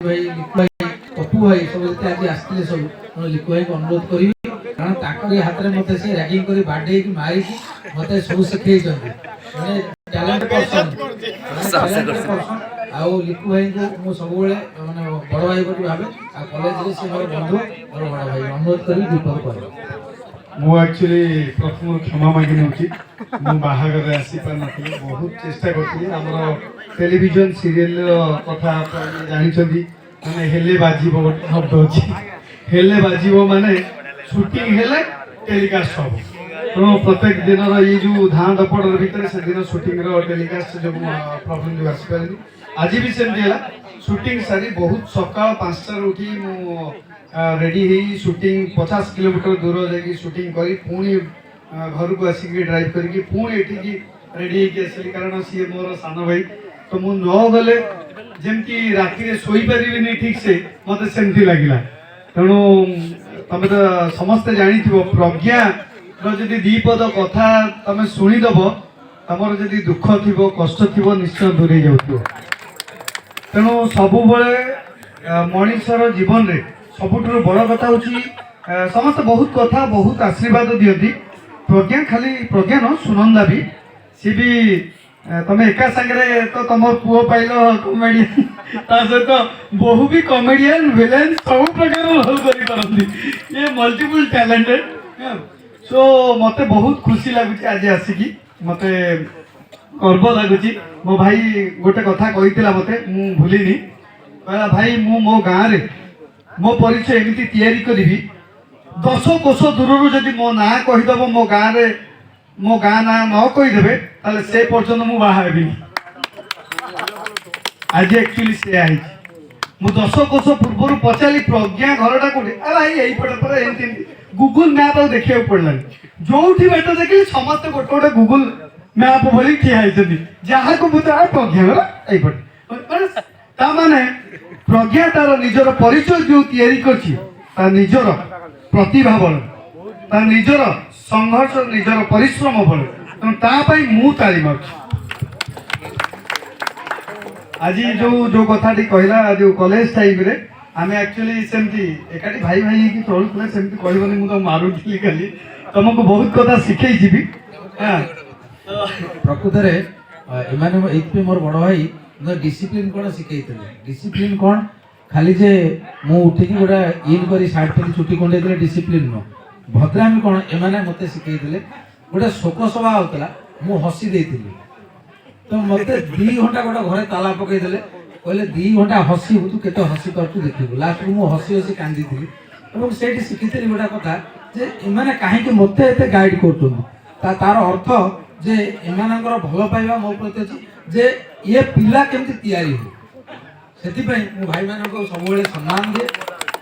भाई लिखु भाई पप्पू भाई सब आज आसते सब लिखु भाई को अनुरोध करी कारण ताकरी हाथ में मते से रैगिंग करी बाडे की मारी की मते सब सिखै जंदी माने टैलेंट पर्सन आ लिखु भाई को मु सब बेले माने बड़ भाई को भाबे आ कॉलेज रे से मोर बंधु मोर बड़ भाई अनुरोध करी दीपक कर मु एक्चुअली प्रथम क्षमा मांगी नउची मु बाहागर आसी पर नथि बहुत चेष्टा करथि हमर टेलीविजन सीरियल कथा जानि छथि माने हेले बाजीबो शब्द अछि हेले बाजीबो माने शूटिंग हेले टेलीकास्ट हो तो प्रत्येक दिन ये जो धान दपड़ भीतर से दिन शूटिंग रो टेलीकास्ट जो प्रॉब्लम जो आसी परनी आज भी सेमती है शूटिंग सारी बहुत सकाळ 5टा उठी मु रेडी ही शूटिंग 50 किलोमीटर दूर जाके शूटिंग करी पुणी घर को आसिक ड्राइव करके पुणी एठी रेडी होके आसली कारण सी मोर सान भाई तो मु न गले जेमती राति रे सोई परिबिनी ठीक से मते सेमती लागिला तेणु तमे तो समस्ते जानी थिबो प्रज्ञा रो जदी दीपद कथा तमे सुनी दबो तमर जदी दुख थिबो कष्ट थिबो निश्चय दूर हो जाउथिबो तेणु सबु बळे मनीषर जीवन रे सबुठुर बड़ कथा होची समस्त बहुत कथा बहुत आशीर्वाद दियंती प्रज्ञा खाली प्रज्ञा न सुनंदा भी सी भी तमे एका संगे तो तुम पुओ पाइल कॉमेडियन ता सहित बहु भी कॉमेडियन विलेन सब प्रकार रोल करी करंती ये मल्टीपल टैलेंटेड सो मते बहुत खुशी लागुची आज आसिकी मते गर्व लागुची मो भाई गोटे कथा कहितिला मते मु भूलिनी कहला भाई मु मो गाँ रे मो परिचय एमती तैयारी करी 10 कोश दूर जदि मो ना कहीदेव मो गाँ रे मो गाँ ना न कहीदेवे ताले से पर्यटन मु बाहा हेबी आज एक्चुअली से आई मु 10 कोश पूर्व पचारि प्रज्ञा घरटा कोठी अरे भाई एई पटे पर एमती गूगल मैप देखिया पड़ला जोठी बाट देखि समस्त गोटे गोटे गूगल मैप बोली ठिया आइछथि जहा को बुता प्रज्ञा एई पटे ता माने प्रज्ञा तार निजर परिचय जो तैयारी करछि ता निजर प्रतिभा बल ता निजर संघर्ष निजर परिश्रम बल ता पई मु ताली मारछि आज जो जो कथाटी कहला जो कॉलेज टाइम रे आमे एक्चुअली सेमती एकाटी भाई भाई की चलुले सेमती कहबनी मु तो मारुथि खाली तुमको बहुत कथा सिखै जिबी हां प्रकृत रे एमाने एथपे मोर बड़ भाई डिसिप्लिन कौन शिखई डिसिप्लिन कौन खाली जे मु उठिकी गोटा इन करी सार्ट पहन छुट्टी कंडे डिसिप्लिन नो भद्रामी कौन एमाने मते शिखई गोटे शोक सभा होता मु हसी देइतिली तो मते 2 घंटा गोटे घरे ताला पकई देले कहले 2 घंटा हसी तू केते हसी करतु देखिबु लास्ट मु हसी हसी कांदी थिली एवं सेठी शिखितली गोटा कथा जे एमाने काहे कि मते एते गाइड करतु तार अर्थ जे एमानकर भलो पाइबा मो प्रति अछि जे ये पिला केमती तैयारी हो सेति पई मु भाई मान को सब बेले सम्मान दे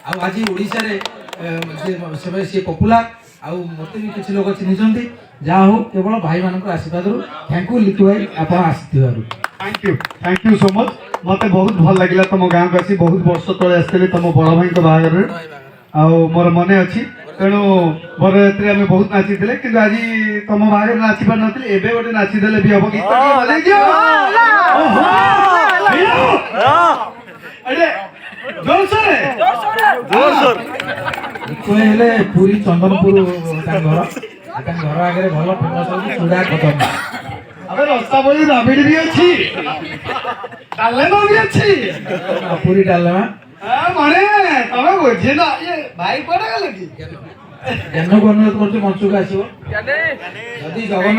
आ आज ओडिसा रे से पॉपुलर आ मते भी किछ लोग चिनिचंती जा हो केवल भाई मान को आशीर्वाद रो थैंक यू लिखु भाई आपण आसीथिबारु थैंक यू सो मच मते बहुत भल लागिला तुम गाँ को आसी बहुत वर्ष तले आसले तुम बड़ भाई को बाहागर आ मोर मने अछि तेणु बरयात्री आम बहुत नाची कि आज तुम बाहर नाची पार नी एवं गोटे नाची देले भी हम गीत पूरी चंदनपुर घर आगे भल फेमस चूड़ा कदम अबे रस्ता बोली राबिड़ भी अच्छी डालमा भी अच्छी पूरी डालमा माने तमे बुझे ना ये भाई कोडा गले की ज्ञान को अनुरोध करछु मंच को आसीबो जदी जगन